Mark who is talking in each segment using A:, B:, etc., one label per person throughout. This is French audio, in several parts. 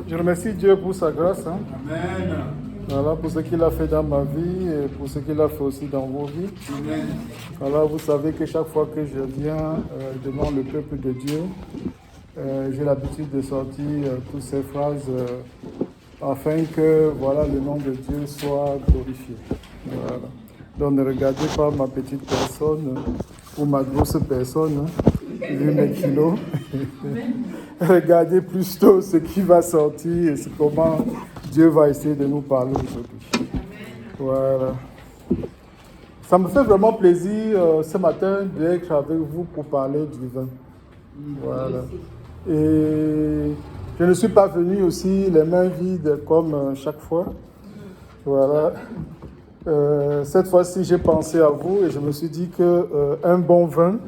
A: Je remercie Dieu pour sa grâce.
B: Amen.
A: Voilà, pour ce qu'il a fait dans ma vie et pour ce qu'il a fait aussi dans vos vies.
B: Amen.
A: Voilà, vous savez que chaque fois que je viens devant le peuple de Dieu, j'ai l'habitude de sortir toutes ces phrases afin que voilà, le nom de Dieu soit glorifié. Voilà. Donc ne regardez pas ma petite personne ou ma grosse personne, vu mes kilos. Regardez plutôt ce qui va sortir et comment Dieu va essayer de nous parler aujourd'hui. Voilà. Ça me fait vraiment plaisir ce matin d'être avec vous pour parler du vin. Voilà. Et je ne suis pas venu aussi les mains vides comme chaque fois. Voilà. Cette fois-ci, j'ai pensé à vous et je me suis dit qu'un bon vin,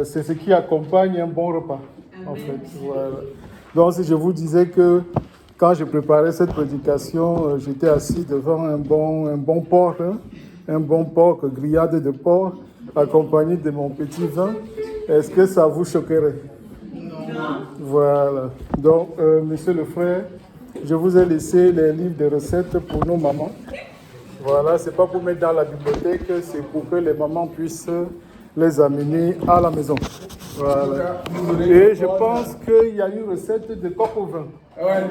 A: c'est ce qui accompagne un bon repas. En fait, voilà. Donc, si je vous disais que quand je préparais cette prédication, j'étais assis devant un bon porc, un bon porc, grillade de porc, accompagné de mon petit vin, est-ce que ça vous choquerait? Non. Voilà. Donc, monsieur le frère, je vous ai laissé les livres de recettes pour nos mamans. Voilà, c'est pas pour mettre dans la bibliothèque, c'est pour que les mamans puissent les amener à la maison. Voilà. Et je pense qu'il y a une recette de coq au vin.
B: Ouais.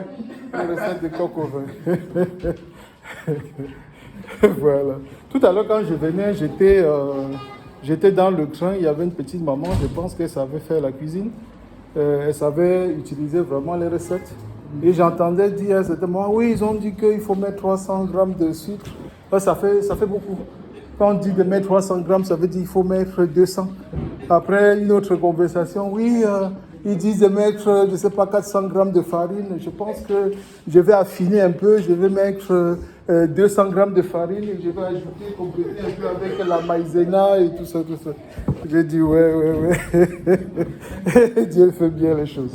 A: Une recette de coq au vin. Voilà. Tout à l'heure, quand je venais, j'étais dans le train. Il y avait une petite maman, je pense qu'elle savait faire la cuisine. Elle savait utiliser vraiment les recettes. Et j'entendais dire à certains moments, oui, ils ont dit qu'il faut mettre 300 grammes de sucre. Ça fait beaucoup. Quand on dit de mettre 300 grammes, ça veut dire qu'il faut mettre 200. Après, une autre conversation, oui, ils disent de mettre, je ne sais pas, 400 grammes de farine. Je pense que je vais affiner un peu, je vais mettre 200 grammes de farine et je vais ajouter, compléter un peu avec la maïzena et tout ça. J'ai dit, ouais. Dieu fait bien les choses.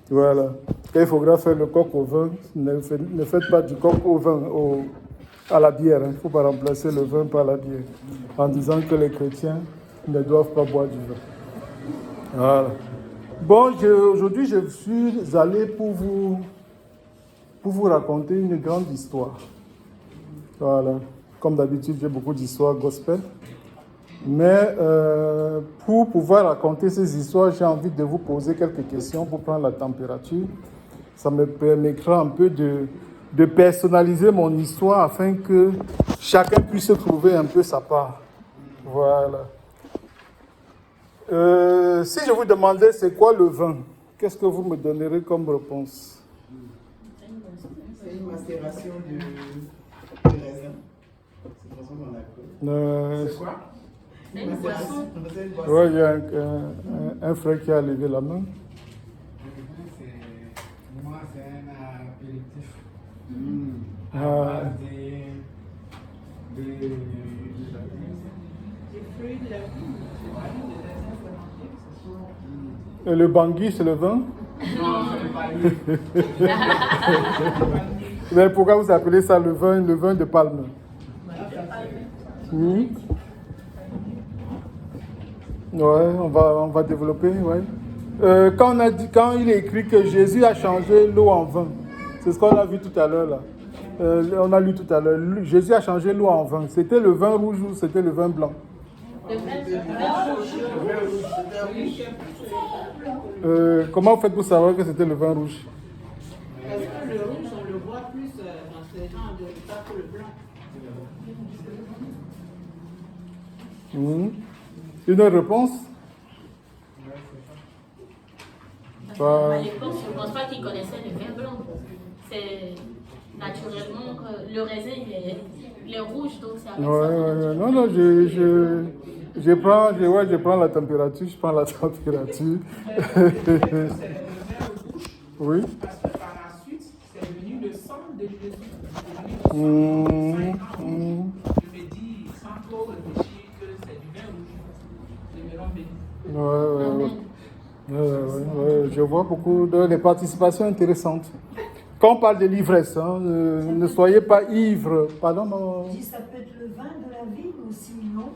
A: Voilà. Quand il faudra faire le coq au vin, ne faites pas du coq au vin, à la bière. Il ne faut pas remplacer le vin par la bière. En disant que les chrétiens ne doivent pas boire du vin. Voilà. Bon, aujourd'hui, je suis allé pour vous raconter une grande histoire. Voilà. Comme d'habitude, j'ai beaucoup d'histoires gospel. Mais pour pouvoir raconter ces histoires, j'ai envie de vous poser quelques questions pour prendre la température. Ça me permettra un peu de personnaliser mon histoire afin que chacun puisse trouver un peu sa part. Voilà. Si je vous demandais c'est quoi le vin, qu'est-ce que vous me donnerez comme réponse?
B: C'est une macération de raisin. C'est pour ça qu'on a
C: C'est quoi?
B: C'est une macération.
A: Oui, il y a un frère qui a levé la main.
C: Moi, c'est un apéritif.
A: Ah.
C: À base de
B: fruits de la vie.
A: Et le bangui, c'est le vin?
C: Non, c'est pas
A: Mais pourquoi vous appelez ça le vin de palme? Ouais, on va développer, ouais. Quand il est écrit que Jésus a changé l'eau en vin, c'est ce qu'on a vu tout à l'heure là. On a lu tout à l'heure. Jésus a changé l'eau en vin. C'était le vin rouge ou c'était le vin blanc? Comment vous faites pour savoir que c'était le vin rouge?
B: Parce que le rouge, on le voit plus dans ce genre de pas que le blanc.
A: Une autre réponse?
D: À l'époque, je ne pense pas qu'ils connaissaient le vin blanc. C'est naturellement que le raisin il est rouge, donc c'est avec ça.
A: Non, je prends la température, Oui.
E: Parce que par la suite, c'est devenu le sang de Jésus. Je me dis, sans trop réfléchir, que c'est du vin rouge. Je me rends béni.
A: Je vois beaucoup de participations intéressantes. Quand on parle de l'ivresse, ne soyez pas ivres. Pardon, non.
F: Ça peut être le vin de la vie aussi, non?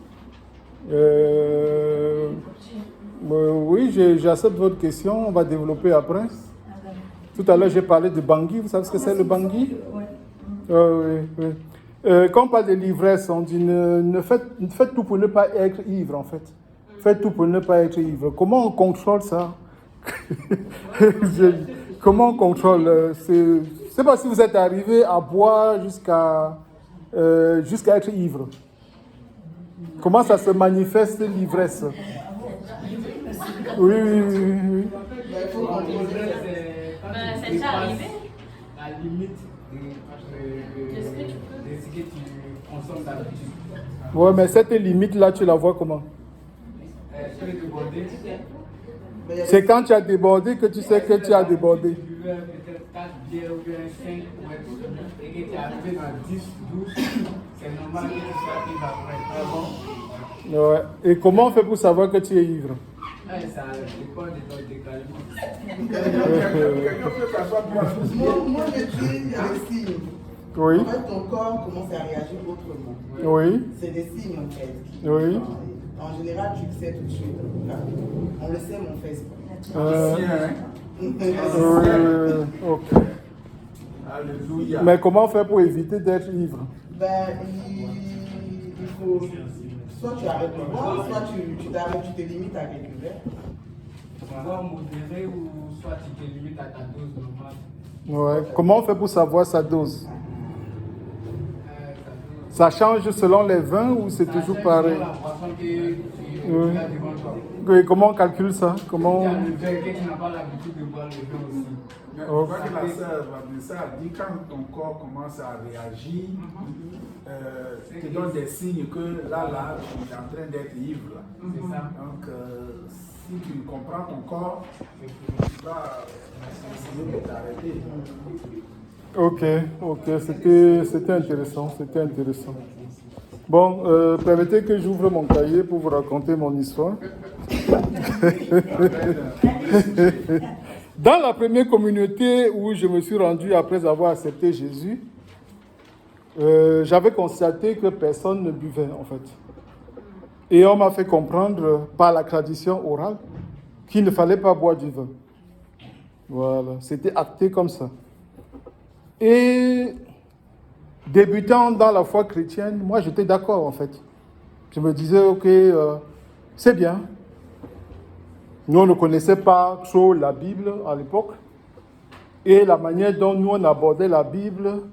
A: Oui, j'accepte votre question. On va développer après. Tout à l'heure, j'ai parlé de bangui. Vous savez ce que c'est le bangui? Oui. Quand on parle de l'ivresse, on dit faites tout pour ne pas être ivre, en fait. Faites tout pour ne pas être ivre. Comment on contrôle ça? Comment on contrôle? Je ne sais pas si vous êtes arrivé à boire jusqu'à être ivre. Comment ça se manifeste l'ivresse? Oui.
D: C'est déjà arrivé.
C: la limite de ce que tu consommes d'habitude.
A: Oui, mais cette limite-là, tu la vois comment?
C: Tu es débordé.
A: C'est quand tu as débordé que tu sais que tu as débordé.
C: Tu buvais peut-être 4 bières ou bien 5 et que tu es arrivé dans 10, 12, c'est normal que tu sois ivre après. Ah bon?
A: Ouais. Et comment on fait pour savoir que tu es ivre?
C: Ça dépend de ton décalage.
B: Moi, je dis, il y a des signes.
A: Oui.
B: En fait, ton corps commence à réagir autrement.
A: Oui.
B: C'est des signes, en fait.
A: Oui.
B: En général, tu le sais tout de suite. Enfin, on le sait, mais on fait
A: Oui. Ok.
C: Alléluia.
A: Mais comment faire pour éviter d'être ivre?
B: Il faut. Soit tu arrêtes de boire, soit tu t'arrêtes, tu te limites à quelques verres.
C: Soit modéré ou soit tu te limites à ta dose normale.
A: Ouais. Comment on fait pour savoir sa dose? Ça change selon les vins ou c'est toujours pareil?
C: La boisson que tu
A: Oui.
C: as devant toi.
A: Et comment on calcule ça? Comment...
C: Il y a le vin que tu n'as pas l'habitude de boire le vin aussi.
G: Je vois que la sœur Vanessa a dit quand ton corps commence à réagir, te donne des signes que là, tu es en train d'être ivre.
C: C'est ça.
G: Donc, si tu comprends ton corps, tu vas essayer de t'arrêter.
A: Ok, c'était intéressant. Bon, permettez que j'ouvre mon cahier pour vous raconter mon histoire. Dans la première communauté où je me suis rendu après avoir accepté Jésus, j'avais constaté que personne ne buvait en fait. Et on m'a fait comprendre par la tradition orale qu'il ne fallait pas boire du vin. Voilà, c'était acté comme ça. Et débutant dans la foi chrétienne, moi j'étais d'accord en fait. Je me disais, ok, c'est bien. Nous, on ne connaissait pas trop la Bible à l'époque. Et la manière dont nous, on abordait la Bible,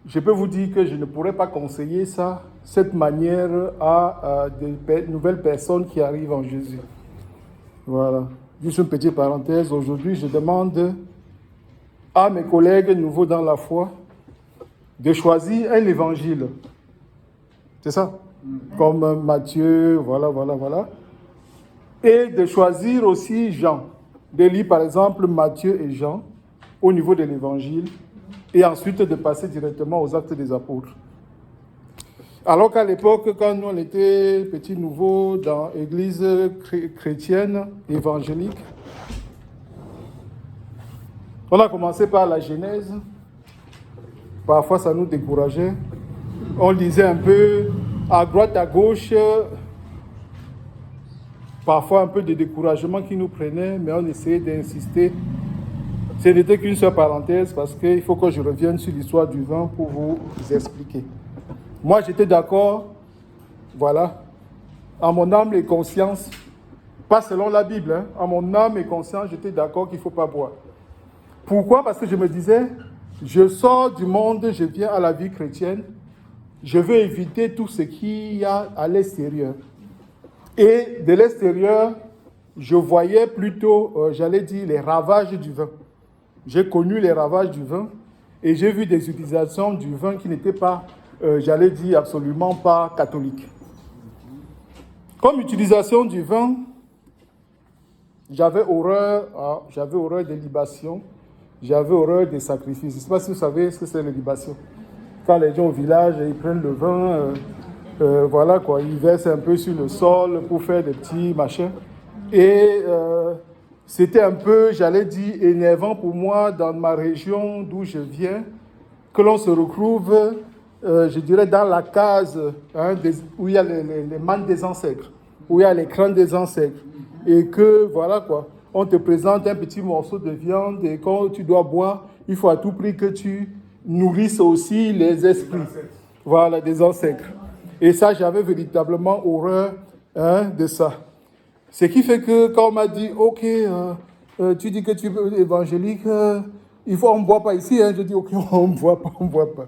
A: je peux vous dire que je ne pourrais pas conseiller ça, cette manière à des nouvelles personnes qui arrivent en Jésus. Voilà. Juste une petite parenthèse. Aujourd'hui, je demande à mes collègues nouveaux dans la foi de choisir un évangile. C'est ça? Comme Matthieu, voilà. Et de choisir aussi Jean. De lire par exemple Matthieu et Jean au niveau de l'évangile et ensuite de passer directement aux actes des apôtres. Alors qu'à l'époque, quand nous on était petits nouveaux dans l'église chrétienne évangélique, on a commencé par la Genèse. Parfois ça nous décourageait. On lisait un peu à droite, à gauche, parfois un peu de découragement qui nous prenait, mais on essayait d'insister. Ce n'était qu'une seule parenthèse parce qu'il faut que je revienne sur l'histoire du vin pour vous expliquer. Moi, j'étais d'accord, voilà, à mon âme et conscience, pas selon la Bible, hein, à mon âme et conscience, j'étais d'accord qu'il ne faut pas boire. Pourquoi? Parce que je me disais, je sors du monde, je viens à la vie chrétienne, je veux éviter tout ce qu'il y a à l'extérieur. Et de l'extérieur, je voyais plutôt, j'allais dire, les ravages du vin. J'ai connu les ravages du vin et j'ai vu des utilisations du vin qui n'étaient pas, j'allais dire, absolument pas catholiques. Comme utilisation du vin, j'avais horreur des libations, j'avais horreur des sacrifices. Je ne sais pas si vous savez ce que c'est les libations. Quand les gens au village, ils prennent le vin, voilà quoi, ils versent un peu sur le sol pour faire des petits machins. Et c'était un peu, j'allais dire, énervant pour moi dans ma région d'où je viens, que l'on se retrouve, je dirais, dans la case où il y a les mannes des ancêtres, où il y a les crânes des ancêtres. Et que, voilà quoi, on te présente un petit morceau de viande et quand tu dois boire, il faut à tout prix que tu nourrisses aussi les esprits, voilà, des ancêtres. Et ça, j'avais véritablement horreur de ça. Ce qui fait que quand on m'a dit, ok, tu dis que tu es évangélique, on ne boit pas ici, je dis, ok, on ne boit pas.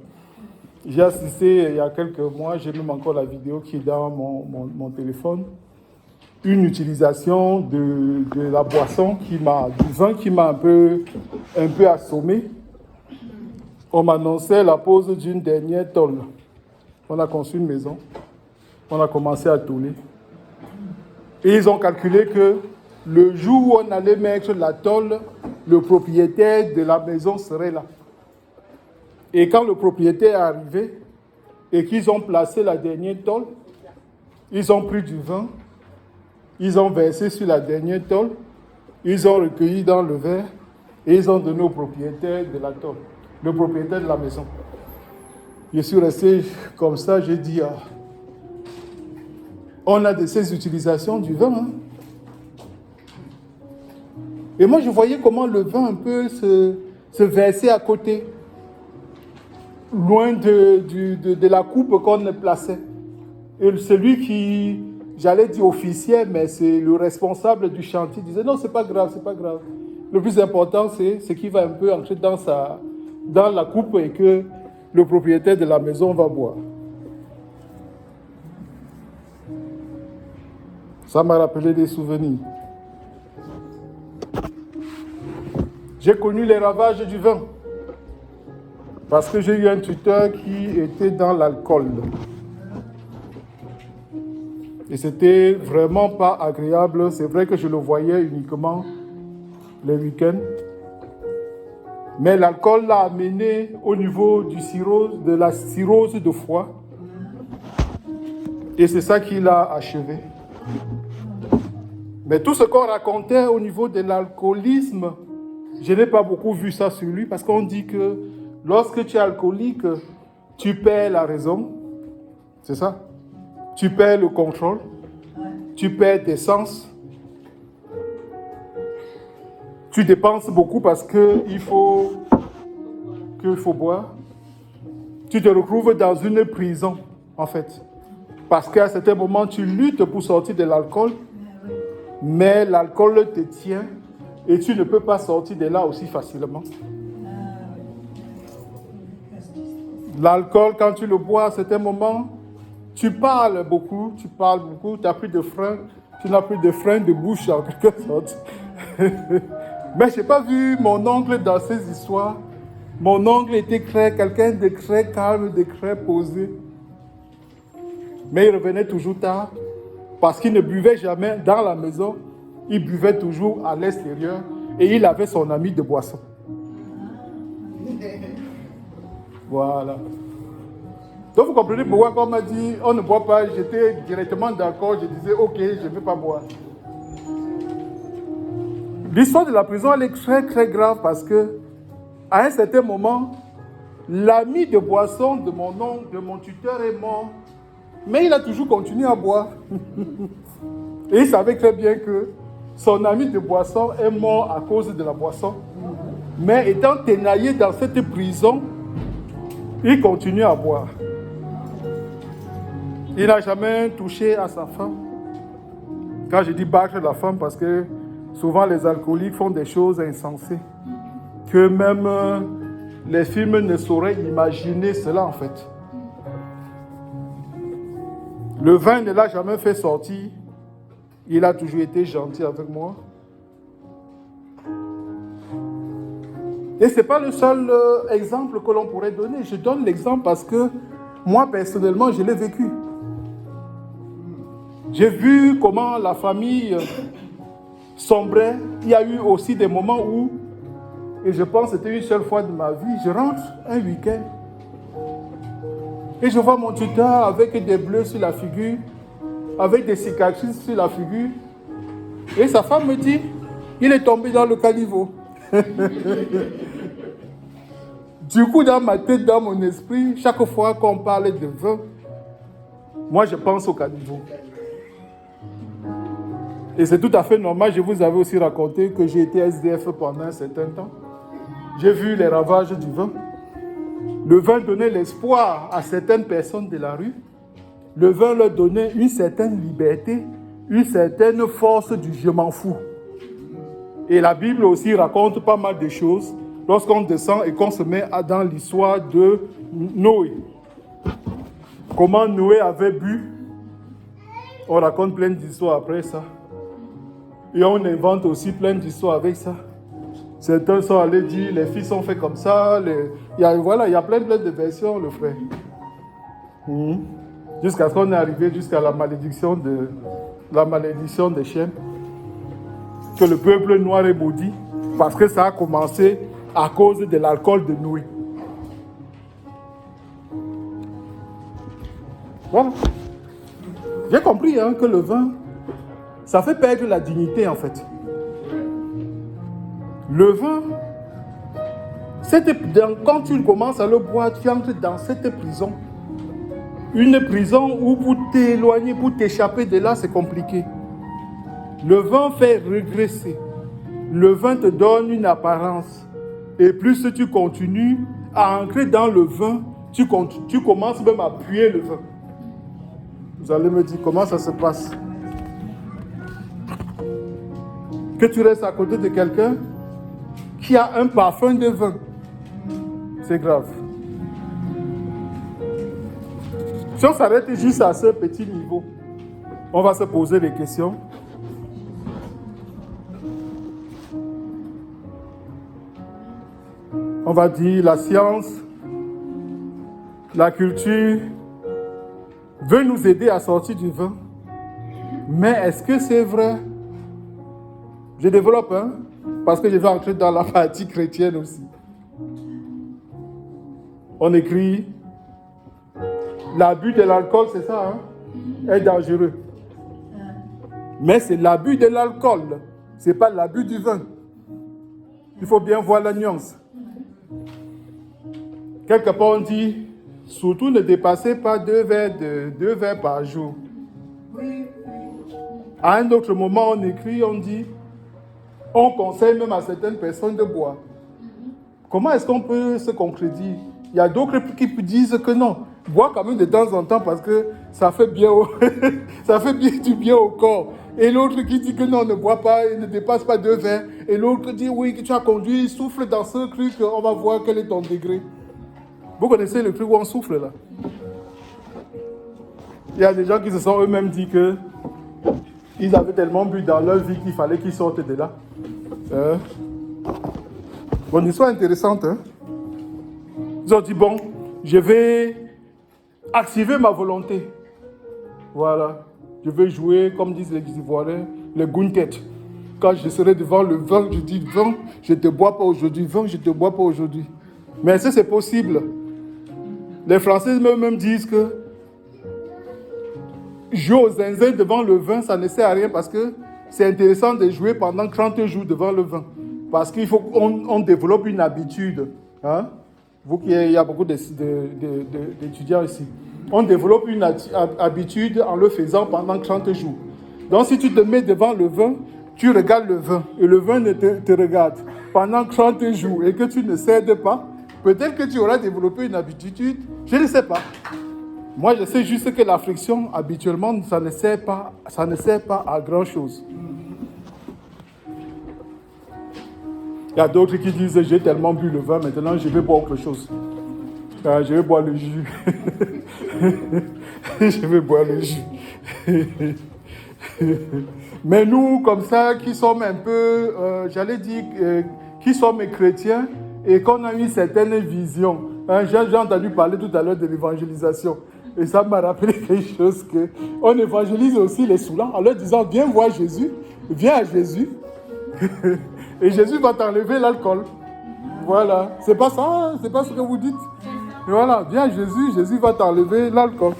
A: J'ai assisté il y a quelques mois, j'ai même encore la vidéo qui est dans mon téléphone, une utilisation de la boisson du vin qui m'a un peu assommé. On m'annonçait la pose d'une dernière tôle. On a conçu une maison, on a commencé à tourner. Et ils ont calculé que le jour où on allait mettre la tôle, le propriétaire de la maison serait là. Et quand le propriétaire est arrivé et qu'ils ont placé la dernière tôle, ils ont pris du vin, ils ont versé sur la dernière tôle, ils ont recueilli dans le verre et ils ont donné au propriétaire de la tôle, le propriétaire de la maison. Je suis resté comme ça, j'ai dit, on a de ces utilisations du vin. Et moi, je voyais comment le vin un peu se versait à côté, loin de la coupe qu'on plaçait. Et celui qui, j'allais dire officier, mais c'est le responsable du chantier, disait non, c'est pas grave. Le plus important, c'est ce qui va un peu entrer dans la coupe et que le propriétaire de la maison va boire. Ça m'a rappelé des souvenirs. J'ai connu les ravages du vin parce que j'ai eu un tuteur qui était dans l'alcool. Et c'était vraiment pas agréable. C'est vrai que je le voyais uniquement les week-ends. Mais l'alcool l'a amené au niveau de la cirrhose de foie. Et c'est ça qui l'a achevé. Mais tout ce qu'on racontait au niveau de l'alcoolisme je n'ai pas beaucoup vu ça sur lui parce qu'on dit que lorsque tu es alcoolique, tu perds la raison. C'est ça? Tu perds le contrôle. Tu perds tes sens. Tu dépenses beaucoup parce qu'il faut boire. Tu te retrouves dans une prison, en fait. Parce qu'à certains moments, tu luttes pour sortir de l'alcool, mais l'alcool te tient et tu ne peux pas sortir de là aussi facilement. L'alcool, quand tu le bois, à certains moments, tu parles beaucoup, tu n'as plus de frein, tu n'as plus de frein de bouche en quelque sorte. Mais je n'ai pas vu mon oncle dans ces histoires. Mon oncle était quelqu'un de très calme, de très posé. Mais il revenait toujours tard parce qu'il ne buvait jamais dans la maison. Il buvait toujours à l'extérieur et il avait son ami de boisson. Voilà. Donc vous comprenez pourquoi quand on m'a dit on ne boit pas, j'étais directement d'accord, je disais ok, je ne vais pas boire. L'histoire de la prison, elle est très très grave parce que à un certain moment, l'ami de boisson de mon oncle, de mon tuteur est mort, mais il a toujours continué à boire. Et il savait très bien que son ami de boisson est mort à cause de la boisson. Mais étant tenaillé dans cette prison, il continue à boire. Il n'a jamais touché à sa femme. Quand je dis battre la femme, parce que souvent les alcooliques font des choses insensées. Que même les films ne sauraient imaginer cela en fait. Le vin ne l'a jamais fait sortir. Il a toujours été gentil avec moi. Et ce n'est pas le seul exemple que l'on pourrait donner. Je donne l'exemple parce que moi personnellement, je l'ai vécu. J'ai vu comment la famille sombrait. Il y a eu aussi des moments où, et je pense que c'était une seule fois de ma vie, je rentre un week-end et je vois mon tuteur avec des bleus sur la figure, avec des cicatrices sur la figure. Et sa femme me dit, il est tombé dans le caniveau. Du coup, dans ma tête, dans mon esprit, chaque fois qu'on parle de vin, moi je pense au caniveau. Et c'est tout à fait normal, je vous avais aussi raconté que j'ai été SDF pendant un certain temps. J'ai vu les ravages du vin. Le vin donnait l'espoir à certaines personnes de la rue. Le vin leur donnait une certaine liberté, une certaine force du je m'en fous. Et la Bible aussi raconte pas mal de choses lorsqu'on descend et qu'on se met dans l'histoire de Noé. Comment Noé avait bu. On raconte plein d'histoires après ça. Et on invente aussi plein d'histoires avec ça. Certains sont allés dire, les filles sont faites comme ça. Il y a plein de versions, le frère. Jusqu'à ce qu'on est arrivé jusqu'à la malédiction des chiens. Que le peuple noir est maudit. Parce que ça a commencé à cause de l'alcool de Noé. Voilà. J'ai compris que le vin, ça fait perdre la dignité en fait. Le vin, quand tu commences à le boire, tu entres dans cette prison. Une prison où pour t'éloigner, pour t'échapper de là, c'est compliqué. Le vin fait régresser. Le vin te donne une apparence. Et plus tu continues à entrer dans le vin, tu commences même à puer le vin. Vous allez me dire comment ça se passe. Que tu restes à côté de quelqu'un qui a un parfum de vin. C'est grave. Si on s'arrête juste à ce petit niveau, on va se poser des questions. On va dire la science, la culture veut nous aider à sortir du vin. Mais est-ce que c'est vrai? Je développe, parce que je vais entrer dans la partie chrétienne aussi. On écrit, l'abus de l'alcool, c'est ça, est dangereux. Mais c'est l'abus de l'alcool, c'est pas l'abus du vin. Il faut bien voir la nuance. Quelque part, on dit, surtout ne dépassez pas 2 verres par jour. À un autre moment, on écrit, on dit, on conseille même à certaines personnes de boire. Comment est-ce qu'on peut se concrétiser? Il y a d'autres qui disent que non, bois quand même de temps en temps parce que ça fait bien, ça fait bien du bien au corps. Et l'autre qui dit que non, ne bois pas et ne dépasse pas 2 verres. Et l'autre dit oui, que tu as conduit, souffle dans ce truc, on va voir quel est ton degré. Vous connaissez le truc où on souffle là? Il y a des gens qui se sont eux-mêmes dit que ils avaient tellement bu dans leur vie qu'il fallait qu'ils sortent de là. Bon, une histoire intéressante. Hein? Ils ont dit, bon, je vais activer ma volonté. Voilà. Je vais jouer, comme disent les Ivoiriens, le guntet. Quand je serai devant le vin, je dis, vin, je ne te bois pas aujourd'hui. Vin, je ne te bois pas aujourd'hui. Mais est-ce que c'est possible? Les Français eux-mêmes disent que jouer au zinzin devant le vin, ça ne sert à rien parce que c'est intéressant de jouer pendant 30 jours devant le vin. Parce qu'il faut qu'on développe une habitude. Hein? Il y a beaucoup d'étudiants ici. On développe une habitude en le faisant pendant 30 jours. Donc si tu te mets devant le vin, tu regardes le vin et le vin te regarde pendant 30 jours et que tu ne cèdes pas, peut-être que tu auras développé une habitude, je ne sais pas. Moi, je sais juste que la friction, habituellement, ça ne sert pas à grand-chose. Il y a d'autres qui disent, j'ai tellement bu le vin, maintenant je vais boire autre chose. Je vais boire le jus. Je vais boire le jus. Mais nous, comme ça, qui sommes un peu, j'allais dire, qui sommes chrétiens et qu'on a une certaine vision. J'ai entendu parler tout à l'heure de l'évangélisation. Et ça m'a rappelé quelque chose qu'on évangélise aussi les saoulants en leur disant, viens voir Jésus, viens à Jésus. Et Jésus va t'enlever l'alcool. Voilà. C'est pas ça, c'est pas ce que vous dites. Et voilà, viens à Jésus, Jésus va t'enlever l'alcool.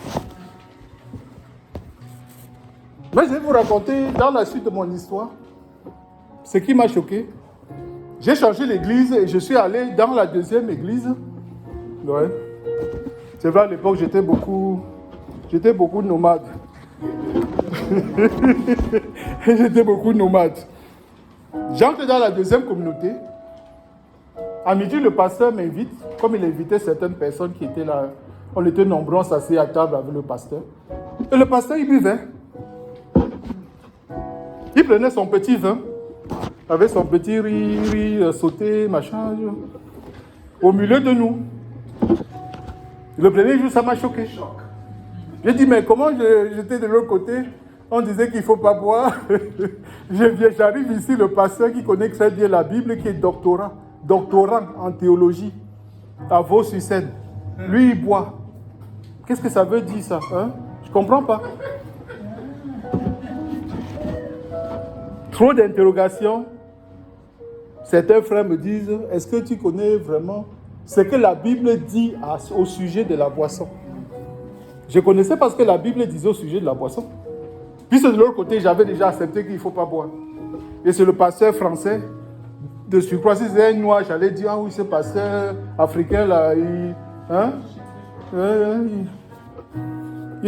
A: Mais je vais vous raconter dans la suite de mon histoire ce qui m'a choqué. J'ai changé l'église et je suis allé dans la deuxième église. Ouais. C'est vrai, à l'époque, j'étais beaucoup nomade. J'étais beaucoup nomade. J'entre dans la deuxième communauté. À midi, le pasteur m'invite, comme il invitait certaines personnes qui étaient là. On était nombreux, on s'assied à table avec le pasteur. Et le pasteur, il buvait. Il prenait son petit vin, avec son petit riz sauté, machin, au milieu de nous. Le premier jour, ça m'a choqué. J'ai dit, mais comment j'étais de l'autre côté? On disait qu'il ne faut pas boire. J'arrive ici, le pasteur qui connaît très bien la Bible, qui est doctorant en théologie, à Vaux-sur-Seine. Lui, il boit. Qu'est-ce que ça veut dire, ça? Hein? Je ne comprends pas. Trop d'interrogations. Certains frères me disent, est-ce que tu connais vraiment ce que la Bible dit au sujet de la boisson? Je connaissais parce que la Bible disait au sujet de la boisson. Puis de l'autre côté, j'avais déjà accepté qu'il ne faut pas boire. Et c'est le pasteur français, de surcroît, si c'était un noir, j'allais dire, ah oui, ce pasteur africain là, il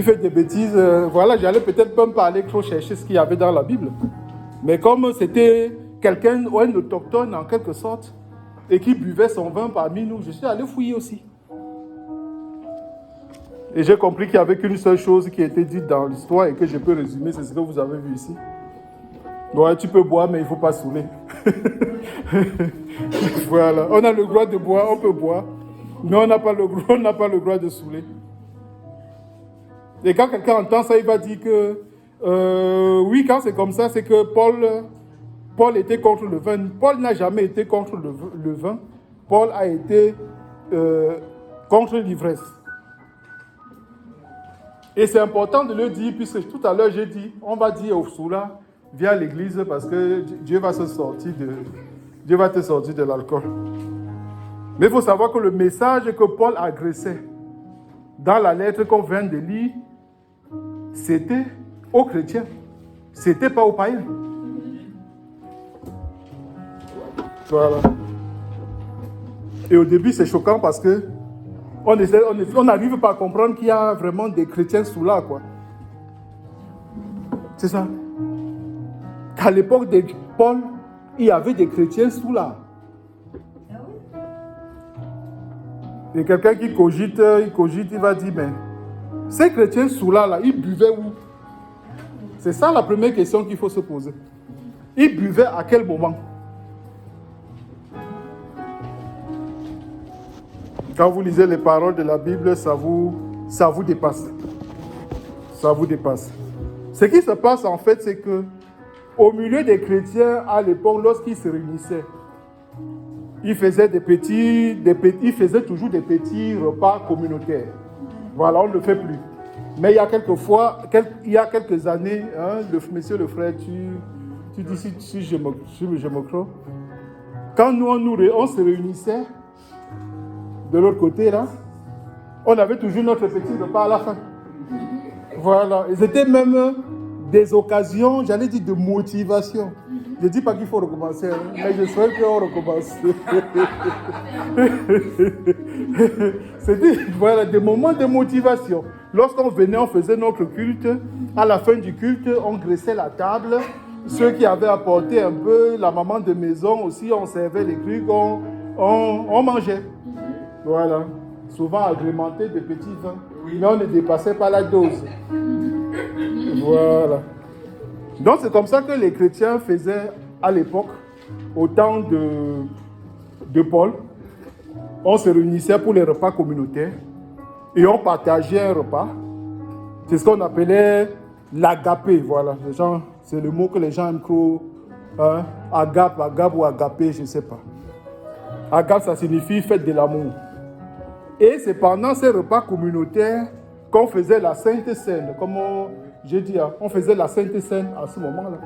A: fait des bêtises. Voilà, j'allais peut-être pas me parler trop chercher ce qu'il y avait dans la Bible. Mais comme c'était quelqu'un, ou un autochtone en quelque sorte, et qui buvait son vin parmi nous, je suis allé fouiller aussi. Et j'ai compris qu'il n'y avait qu'une seule chose qui a été dite dans l'histoire et que je peux résumer, c'est ce que vous avez vu ici. Bon, tu peux boire, mais il ne faut pas saouler. Voilà. On a le droit de boire, on peut boire, mais on n'a pas le droit de saouler. Et quand quelqu'un entend ça, il va dire que oui, quand c'est comme ça, c'est que Paul était contre le vin. Paul n'a jamais été contre le vin. Paul a été contre l'ivresse. Et c'est important de le dire, puisque tout à l'heure j'ai dit, on va dire au soula, viens à l'église parce que Dieu va te sortir de l'alcool. Mais il faut savoir que le message que Paul adressait dans la lettre qu'on vient de lire, c'était aux chrétiens. C'était pas aux païens. Voilà. Et au début, c'est choquant parce que on n'arrive pas à comprendre qu'il y a vraiment des chrétiens sous là, quoi. C'est ça. Qu'à l'époque de Paul, il y avait des chrétiens sous là.
F: Ah oui?
A: Et quelqu'un qui cogite, il va dire, mais ces chrétiens sous là, ils buvaient où? C'est ça la première question qu'il faut se poser. Ils buvaient à quel moment? Quand vous lisez les paroles de la Bible, ça vous dépasse. Ça vous dépasse. Ce qui se passe en fait, c'est que au milieu des chrétiens à l'époque, lorsqu'ils se réunissaient, ils faisaient toujours des petits repas communautaires. Voilà, on ne le fait plus. Mais il y a quelques années, hein, monsieur le frère, tu dis si je me crois. Quand on se réunissait, de l'autre côté là, on avait toujours notre petit repas à la fin. Voilà, et c'était même des occasions, j'allais dire de motivation. Je ne dis pas qu'il faut recommencer, hein, mais je souhaite qu'on recommence. C'était voilà, des moments de motivation. Lorsqu'on venait, on faisait notre culte. À la fin du culte, on graissait la table. Ceux qui avaient apporté un peu, la maman de maison aussi, on servait les trucs, on mangeait. Voilà, souvent agrémenté de petits vins. Mais on ne dépassait pas la dose. Voilà. Donc c'est comme ça que les chrétiens faisaient à l'époque, au temps de Paul. On se réunissait pour les repas communautaires et on partageait un repas. C'est ce qu'on appelait l'agapé. Voilà, c'est le mot que les gens aiment trop. Hein? Agape ou agapé, je ne sais pas. Agape, ça signifie fête de l'amour. Et c'est pendant ces repas communautaires qu'on faisait la Sainte Seine. Comme j'ai dit, on faisait la Sainte Seine à ce moment-là.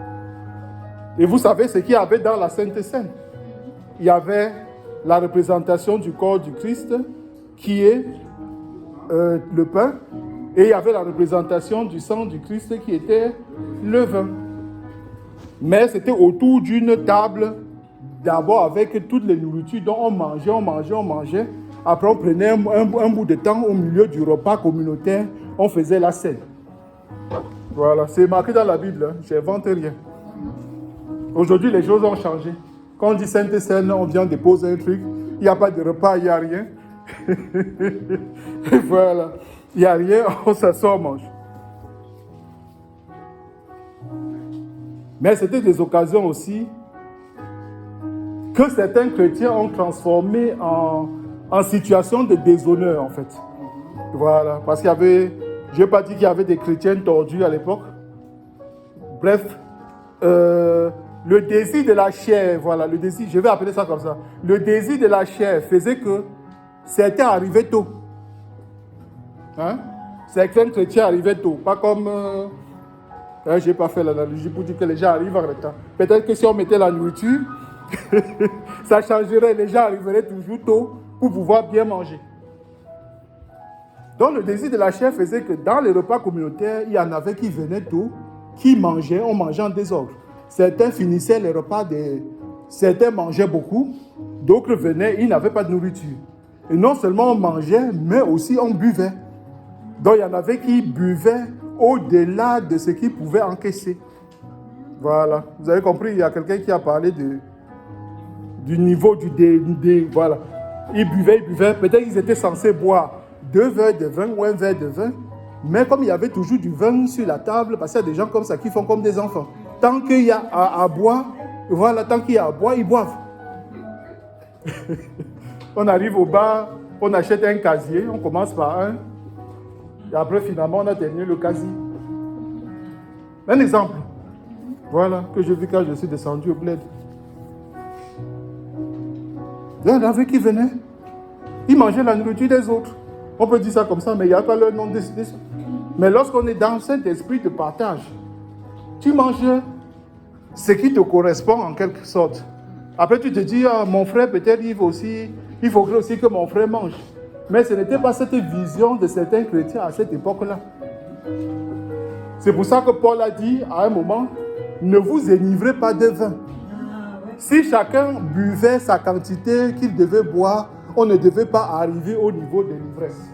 A: Et vous savez ce qu'il y avait dans la Sainte Seine? Il y avait la représentation du corps du Christ, qui est le pain, et il y avait la représentation du sang du Christ, qui était le vin. Mais c'était autour d'une table, d'abord avec toutes les nourritures, dont on mangeait. Après, on prenait un bout de temps au milieu du repas communautaire, on faisait la scène. Voilà, c'est marqué dans la Bible, hein. Je n'invente rien. Aujourd'hui, les choses ont changé. Quand on dit Sainte Seine, on vient déposer un truc, il n'y a pas de repas, il n'y a rien. Et voilà, il n'y a rien, on s'assoit, on mange. Mais c'était des occasions aussi que certains chrétiens ont transformé en situation de déshonneur, en fait. Voilà, parce qu'il y avait, je n'ai pas dit qu'il y avait des chrétiens tordus à l'époque. Bref, le désir de la chair, voilà, le désir, je vais appeler ça comme ça. Le désir de la chair faisait que certains arrivaient tôt. Hein? Certains chrétiens arrivaient tôt, pas comme... je n'ai pas fait l'analogie pour dire que les gens arrivent en retard. Peut-être que si on mettait la nourriture, ça changerait, les gens arriveraient toujours tôt pour pouvoir bien manger. Donc le désir de la chair faisait que dans les repas communautaires, il y en avait qui venaient tôt, qui mangeaient, on mangeait en désordre. Certains finissaient les repas, certains mangeaient beaucoup, d'autres venaient, ils n'avaient pas de nourriture. Et non seulement on mangeait, mais aussi on buvait. Donc il y en avait qui buvaient au-delà de ce qu'ils pouvaient encaisser. Voilà, vous avez compris, il y a quelqu'un qui a parlé du niveau voilà. Ils buvaient, peut-être qu'ils étaient censés boire 2 verres de vin ou 1 verre de vin, mais comme il y avait toujours du vin sur la table, parce qu'il y a des gens comme ça qui font comme des enfants. Tant qu'il y a à boire, voilà, tant qu'il y a à boire, ils boivent. On arrive au bar, on achète un casier, on commence par un, et après finalement on a terminé le casier. Un exemple, voilà, que j'ai vu quand je suis descendu au bled. Il y en avait qui venaient, ils mangeaient la nourriture des autres. On peut dire ça comme ça, mais il n'y a pas leur nom décidé. Mais lorsqu'on est dans cet esprit de partage, tu manges ce qui te correspond en quelque sorte. Après tu te dis, ah, mon frère peut-être il faudrait aussi que mon frère mange. Mais ce n'était pas cette vision de certains chrétiens à cette époque-là. C'est pour ça que Paul a dit à un moment, ne vous enivrez pas de vin. Si chacun buvait sa quantité qu'il devait boire, on ne devait pas arriver au niveau de l'ivresse.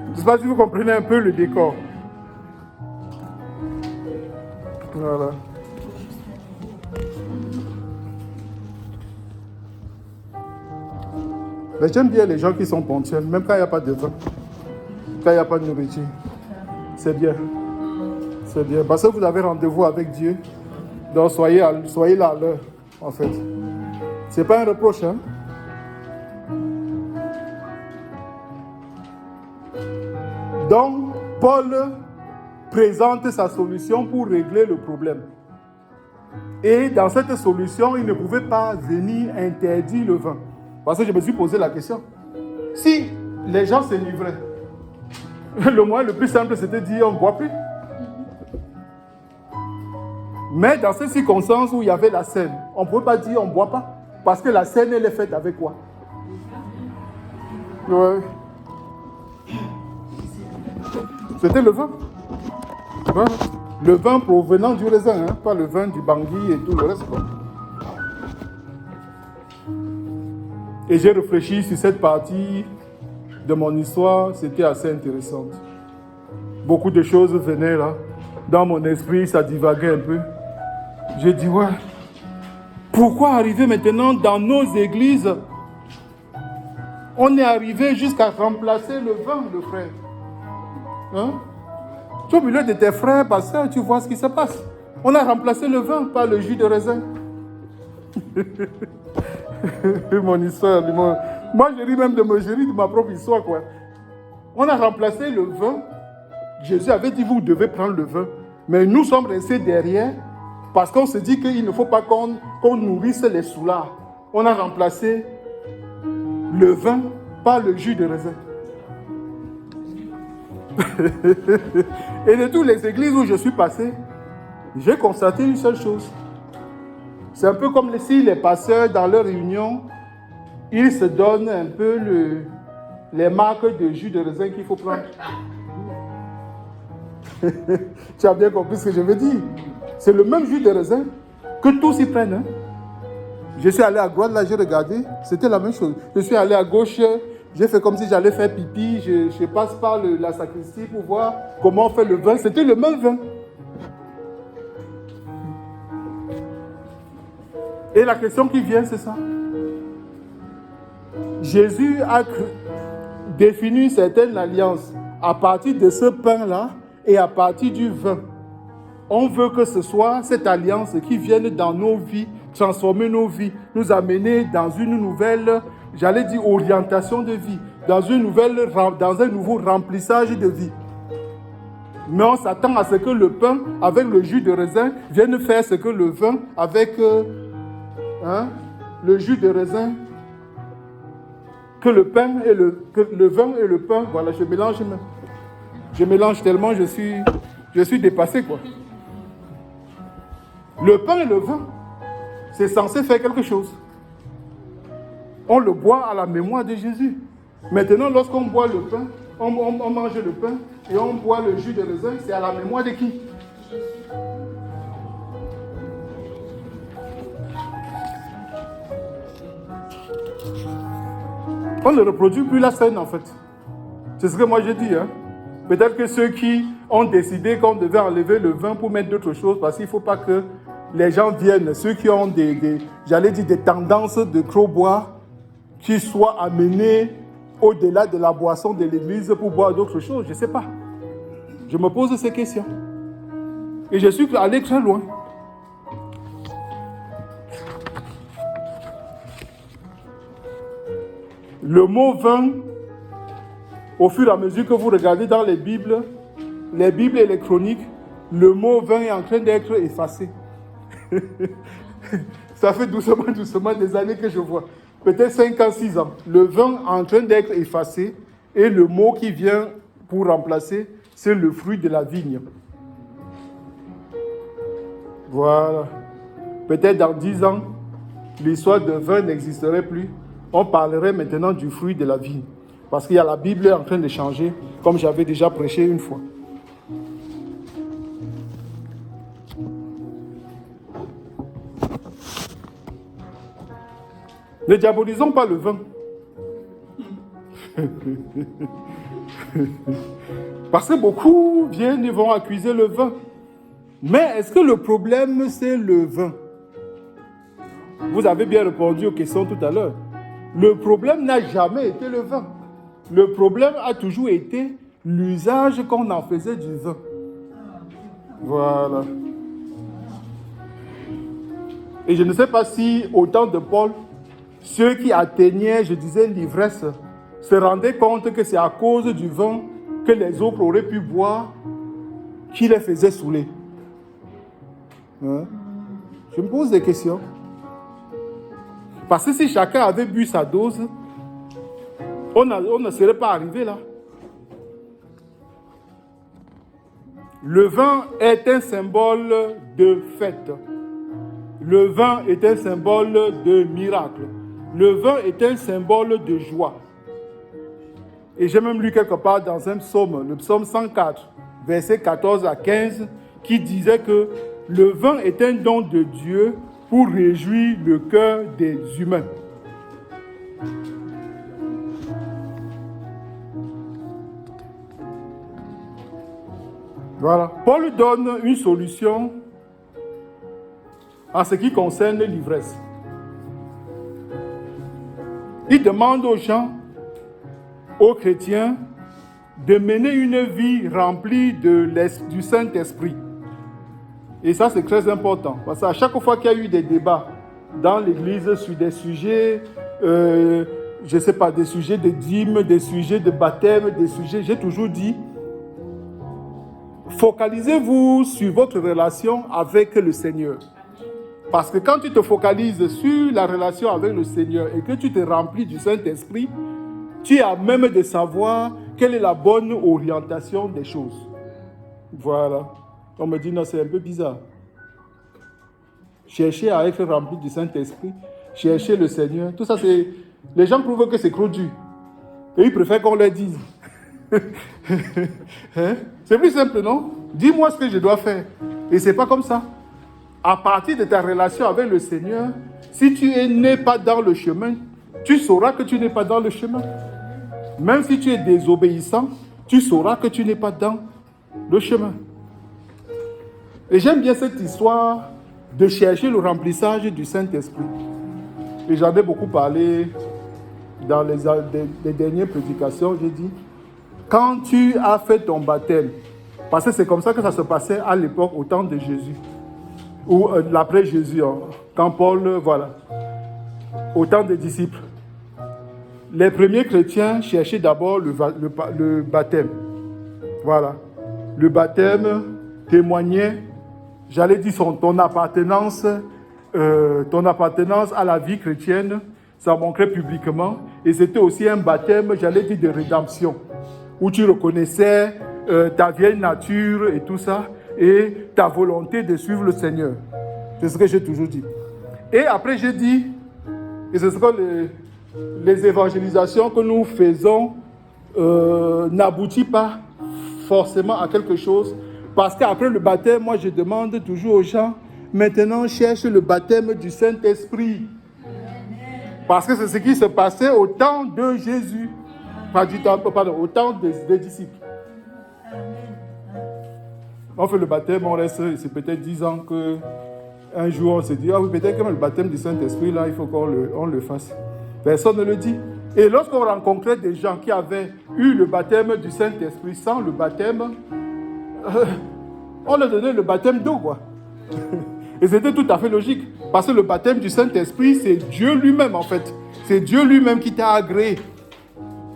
A: Je ne sais pas si vous comprenez un peu le décor. Voilà. Mais j'aime bien les gens qui sont ponctuels, même quand il n'y a pas de vin, quand il n'y a pas de nourriture. C'est bien. C'est bien. Parce que vous avez rendez-vous avec Dieu. Donc soyez là à l'heure, en fait. C'est pas un reproche, hein. Donc, Paul présente sa solution pour régler le problème. Et dans cette solution, il ne pouvait pas venir interdire le vin. Parce que je me suis posé la question. Si les gens se livraient, le moyen le plus simple, c'était de dire on ne boit plus. Mais dans ces circonstances où il y avait la scène, on ne pouvait pas dire on ne boit pas. Parce que la scène, elle est faite avec quoi? Ouais. C'était le vin. Ouais. Le vin provenant du raisin, hein, pas le vin du bangui et tout le reste. Quoi. Et j'ai réfléchi sur cette partie de mon histoire, c'était assez intéressant. Beaucoup de choses venaient là. Dans mon esprit, ça divaguait un peu. J'ai dit, ouais, pourquoi arriver maintenant dans nos églises? On est arrivé jusqu'à remplacer le vin, le frère. Hein? Tu es au milieu de tes frères, pasteurs, tu vois ce qui se passe. On a remplacé le vin par le jus de raisin. Mon histoire, moi je ris même de ma propre histoire, quoi. On a remplacé le vin. Jésus avait dit, vous devez prendre le vin. Mais nous sommes restés derrière parce qu'on se dit qu'il ne faut pas qu'on nourrisse les soulards. On a remplacé le vin par le jus de raisin. Et de toutes les églises où je suis passé, j'ai constaté une seule chose. C'est un peu comme si les pasteurs, dans leur réunion, ils se donnent un peu les marques de jus de raisin qu'il faut prendre. Tu as bien compris ce que je veux dire. C'est le même jus de raisin que tous y prennent. Hein? Je suis allé à droite, là j'ai regardé, c'était la même chose. Je suis allé à gauche, j'ai fait comme si j'allais faire pipi, je passe par la sacristie pour voir comment on fait le vin. C'était le même vin. Et la question qui vient, c'est ça. Jésus a défini une certaine alliance à partir de ce pain-là et à partir du vin. On veut que ce soit cette alliance qui vienne dans nos vies, transformer nos vies, nous amener dans une nouvelle, j'allais dire orientation de vie, dans un nouveau remplissage de vie. Mais on s'attend à ce que le pain avec le jus de raisin vienne faire ce que le vin avec le jus de raisin, que le vin et le pain, voilà, je mélange tellement, je suis dépassé, quoi. Le pain et le vin, c'est censé faire quelque chose. On le boit à la mémoire de Jésus. Maintenant, lorsqu'on boit le pain, on mange le pain et on boit le jus de raisin, c'est à la mémoire de qui? On ne reproduit plus la scène, en fait. C'est ce que moi j'ai dit. Hein? Peut-être que ceux qui ont décidé qu'on devait enlever le vin pour mettre d'autres choses, parce qu'il ne faut pas que les gens viennent, ceux qui ont des tendances de trop boire, qui soient amenés au-delà de la boisson de l'église pour boire d'autres choses. Je ne sais pas. Je me pose ces questions. Et je suis allé très loin. Le mot vin, au fur et à mesure que vous regardez dans les Bibles et les chroniques, le mot vin est en train d'être effacé. Ça fait doucement des années que je vois. Peut-être 5 ans, 6 ans. Le vin est en train d'être effacé et le mot qui vient pour remplacer, c'est le fruit de la vigne. Voilà. Peut-être dans 10 ans, l'histoire de vin n'existerait plus. On parlerait maintenant du fruit de la vigne. Parce qu'il y a la Bible en train de changer, comme j'avais déjà prêché une fois. Ne diabolisons pas le vin. Parce que beaucoup viennent et vont accuser le vin. Mais est-ce que le problème, c'est le vin? Vous avez bien répondu aux questions tout à l'heure. Le problème n'a jamais été le vin. Le problème a toujours été l'usage qu'on en faisait du vin. Voilà. Et je ne sais pas si, au temps de Paul, ceux qui atteignaient, je disais, l'ivresse, se rendaient compte que c'est à cause du vin que les autres auraient pu boire qui les faisait saouler. Hein? Je me pose des questions. Parce que si chacun avait bu sa dose, on ne serait pas arrivé là. Le vin est un symbole de fête. Le vin est un symbole de miracle. Le vin est un symbole de joie. Et j'ai même lu quelque part dans un psaume, le psaume 104, versets 14 à 15, qui disait que le vin est un don de Dieu pour réjouir le cœur des humains. Voilà. Paul donne une solution en ce qui concerne l'ivresse. Il demande aux gens, aux chrétiens, de mener une vie remplie du Saint-Esprit. Et ça, c'est très important. Parce qu'à chaque fois qu'il y a eu des débats dans l'Église sur des sujets, je ne sais pas, des sujets de dîmes, des sujets de baptême, des sujets, j'ai toujours dit, focalisez-vous sur votre relation avec le Seigneur. Parce que quand tu te focalises sur la relation avec le Seigneur et que tu te remplis du Saint-Esprit, tu es à même de savoir quelle est la bonne orientation des choses. Voilà. On me dit, non, c'est un peu bizarre. Chercher à être rempli du Saint-Esprit, chercher le Seigneur, tout ça, c'est... Les gens trouvent que c'est trop dur. Et ils préfèrent qu'on leur dise. Hein? C'est plus simple, non? Dis-moi ce que je dois faire. Et c'est pas comme ça. À partir de ta relation avec le Seigneur, si tu n'es pas dans le chemin, tu sauras que tu n'es pas dans le chemin. Même si tu es désobéissant, tu sauras que tu n'es pas dans le chemin. Et j'aime bien cette histoire de chercher le remplissage du Saint-Esprit. Et j'en ai beaucoup parlé dans les dernières prédications. J'ai dit, quand tu as fait ton baptême, parce que c'est comme ça que ça se passait à l'époque, au temps de Jésus, ou l'après Jésus, quand Paul, voilà, au temps des disciples. Les premiers chrétiens cherchaient d'abord le baptême. Voilà. Le baptême témoignait, j'allais dire, ton appartenance à la vie chrétienne, ça montrait publiquement. Et c'était aussi un baptême, j'allais dire, de rédemption, où tu reconnaissais ta vieille nature et tout ça, et ta volonté de suivre le Seigneur. C'est ce que j'ai toujours dit. Et après, j'ai dit, et c'est ce que les évangélisations que nous faisons n'aboutissent pas forcément à quelque chose. Parce qu'après le baptême, moi je demande toujours aux gens, maintenant cherche le baptême du Saint-Esprit. Parce que c'est ce qui se passait au temps de Jésus. Au temps des disciples. On fait le baptême, on reste, c'est peut-être 10 ans qu'un jour on se dit, ah oui, peut-être que le baptême du Saint-Esprit, là, il faut qu'on le fasse. Personne ne le dit. Et lorsqu'on rencontrait des gens qui avaient eu le baptême du Saint-Esprit sans le baptême, on leur donnait le baptême d'eau, quoi. Et c'était tout à fait logique. Parce que le baptême du Saint-Esprit, c'est Dieu lui-même, en fait. C'est Dieu lui-même qui t'a agréé.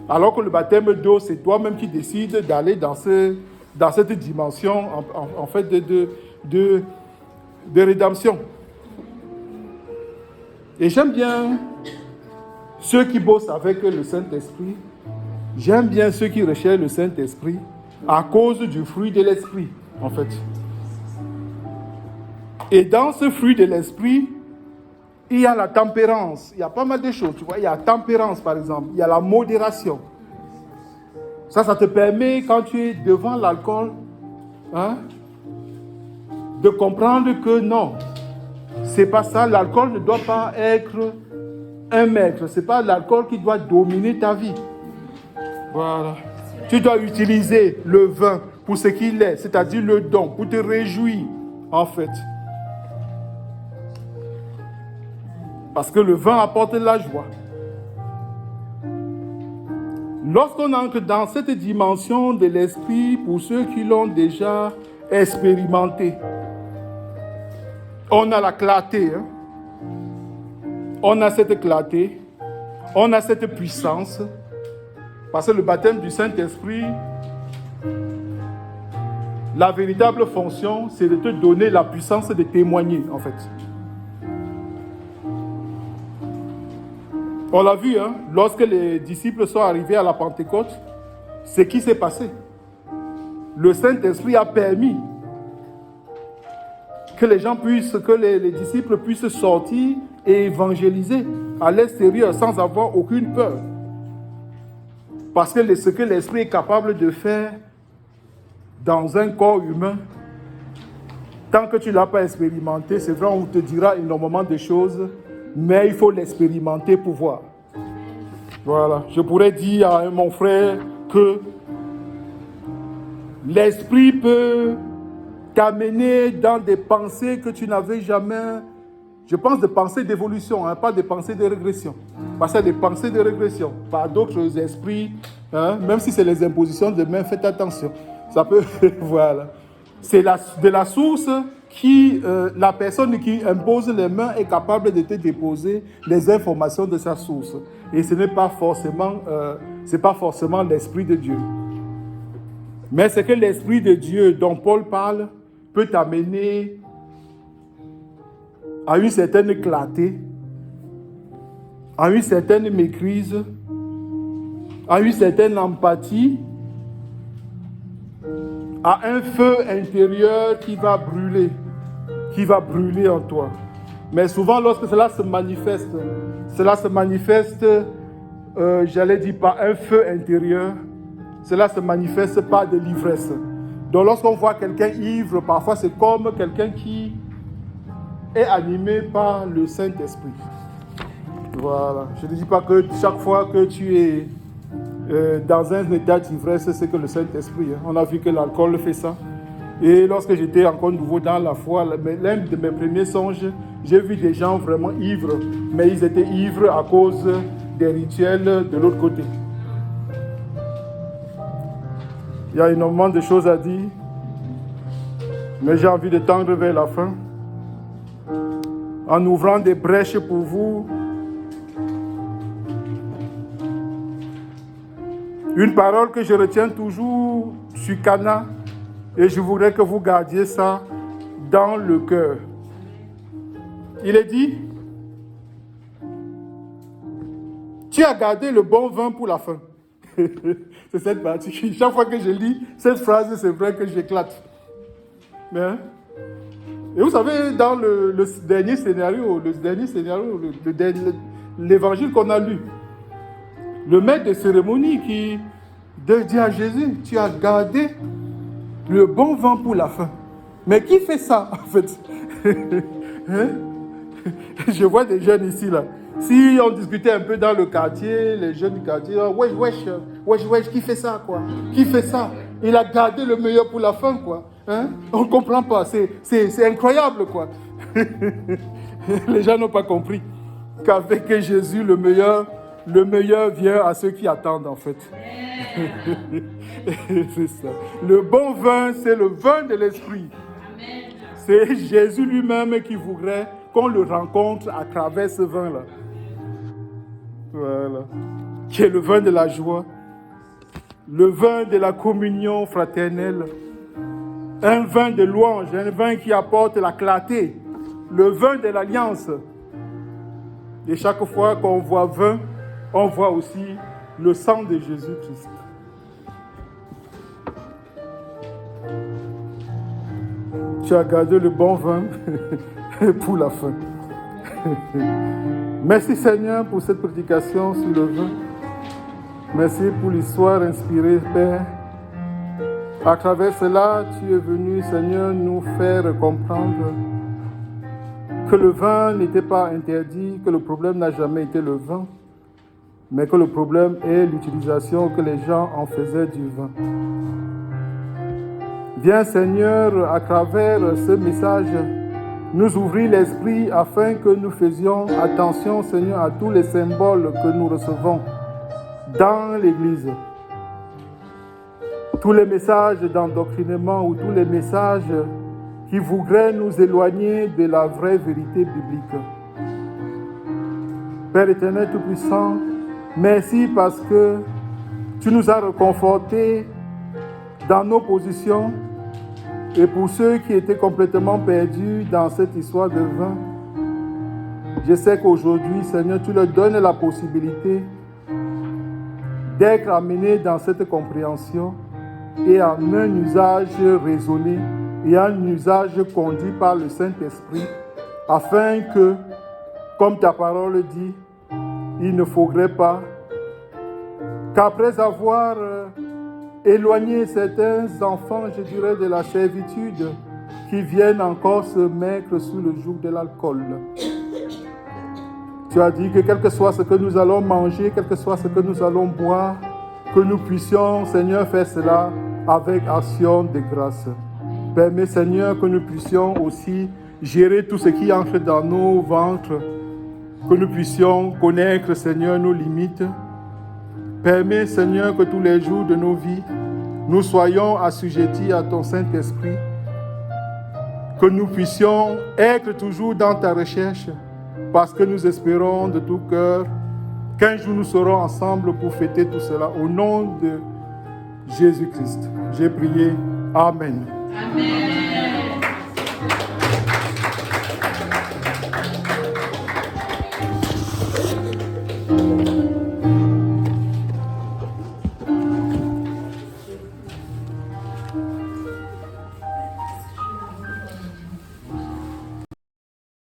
A: Alors que le baptême d'eau, c'est toi-même qui décides d'aller dans cette dimension, en fait, de rédemption. Et j'aime bien ceux qui bossent avec le Saint-Esprit. J'aime bien ceux qui recherchent le Saint-Esprit à cause du fruit de l'Esprit, en fait. Et dans ce fruit de l'Esprit, il y a la tempérance. Il y a pas mal de choses, tu vois. Il y a la tempérance, par exemple. Il y a la modération. Ça te permet, quand tu es devant l'alcool, de comprendre que non, c'est pas ça. L'alcool ne doit pas être un maître. C'est pas l'alcool qui doit dominer ta vie. Voilà. Tu dois utiliser le vin pour ce qu'il est, c'est-à-dire le don, pour te réjouir, en fait. Parce que le vin apporte la joie. Lorsqu'on entre dans cette dimension de l'esprit, pour ceux qui l'ont déjà expérimenté, on a la clarté. Hein? On a cette clarté. On a cette puissance. Parce que le baptême du Saint-Esprit, la véritable fonction, c'est de te donner la puissance de témoigner, en fait. On l'a vu, hein, lorsque les disciples sont arrivés à la Pentecôte, ce qui s'est passé. Le Saint-Esprit a permis que les gens puissent, que les disciples puissent sortir et évangéliser à l'extérieur sans avoir aucune peur. Parce que ce que l'Esprit est capable de faire dans un corps humain, tant que tu ne l'as pas expérimenté, c'est vrai, on te dira énormément de choses, mais il faut l'expérimenter pour voir. Voilà. Je pourrais dire à mon frère que l'Esprit peut t'amener dans des pensées que tu n'avais jamais. Je pense des pensées d'évolution, hein, pas des pensées de régression. Parce que des pensées de régression, par d'autres esprits, hein, même si c'est les impositions de main, faites attention. Ça peut, voilà. C'est de la source qui, la personne qui impose les mains est capable de te déposer les informations de sa source. Et ce n'est pas forcément, c'est pas forcément l'Esprit de Dieu. Mais c'est que l'Esprit de Dieu dont Paul parle peut t'amener à une certaine clarté, à une certaine maîtrise, à une certaine empathie, à un feu intérieur qui va brûler en toi. Mais souvent, lorsque cela se manifeste, j'allais dire par un feu intérieur, cela se manifeste par de l'ivresse. Donc lorsqu'on voit quelqu'un ivre, parfois c'est comme quelqu'un qui est animé par le Saint-Esprit. Voilà. Je ne dis pas que chaque fois que tu es dans un état d'ivresse, c'est que le Saint-Esprit. Hein. On a vu que l'alcool fait ça. Et lorsque j'étais encore nouveau dans la foi, l'un de mes premiers songes, j'ai vu des gens vraiment ivres. Mais ils étaient ivres à cause des rituels de l'autre côté. Il y a énormément de choses à dire. Mais j'ai envie de tendre vers la fin. En ouvrant des brèches pour vous. Une parole que je retiens toujours sur Cana, et je voudrais que vous gardiez ça dans le cœur. Il est dit, tu as gardé le bon vin pour la fin. C'est cette partie. Chaque fois que je lis cette phrase, c'est vrai que j'éclate. Mais, et vous savez, dans le dernier scénario, l'évangile qu'on a lu, le maître de cérémonie qui dit à Jésus, tu as gardé le bon vin pour la fin. Mais qui fait ça, en fait? Hein? Je vois des jeunes ici, là. Si on discutait un peu dans le quartier, les jeunes du quartier, wesh, qui fait ça, quoi? Qui fait ça? Il a gardé le meilleur pour la fin, quoi. Hein? On ne comprend pas, c'est incroyable, quoi. Les gens n'ont pas compris qu'avec Jésus, le meilleur vient à ceux qui attendent, en fait. C'est ça. Le bon vin, c'est le vin de l'esprit. C'est Jésus lui-même qui voudrait qu'on le rencontre à travers ce vin-là. Voilà. Qui est le vin de la joie. Le vin de la communion fraternelle. Un vin de louange, un vin qui apporte la clarté. Le vin de l'alliance. Et chaque fois qu'on voit vin, on voit aussi le sang de Jésus-Christ. Tu as gardé le bon vin pour la fin. Merci Seigneur pour cette prédication sur le vin. Merci pour l'histoire inspirée, Père. À travers cela, tu es venu, Seigneur, nous faire comprendre que le vin n'était pas interdit, que le problème n'a jamais été le vin, mais que le problème est l'utilisation que les gens en faisaient du vin. Viens Seigneur, à travers ce message, nous ouvrir l'esprit afin que nous faisions attention Seigneur à tous les symboles que nous recevons dans l'Église. Tous les messages d'endoctrinement ou tous les messages qui voudraient nous éloigner de la vraie vérité biblique. Père éternel Tout-Puissant, merci parce que tu nous as réconfortés dans nos positions et pour ceux qui étaient complètement perdus dans cette histoire de vin, je sais qu'aujourd'hui, Seigneur, tu leur donnes la possibilité d'être amenés dans cette compréhension et en un usage raisonné et un usage conduit par le Saint-Esprit afin que, comme ta parole dit, il ne faudrait pas qu'après avoir éloigné certains enfants, je dirais, de la servitude, qui viennent encore se mettre sous le joug de l'alcool. Tu as dit que quel que soit ce que nous allons manger, quel que soit ce que nous allons boire, que nous puissions, Seigneur, faire cela avec action de grâce. Permets, Seigneur, que nous puissions aussi gérer tout ce qui entre dans nos ventres, que nous puissions connaître, Seigneur, nos limites. Permets, Seigneur, que tous les jours de nos vies, nous soyons assujettis à ton Saint-Esprit, que nous puissions être toujours dans ta recherche, parce que nous espérons de tout cœur qu'un jour nous serons ensemble pour fêter tout cela. Au nom de Jésus-Christ, j'ai prié. Amen.
D: Amen.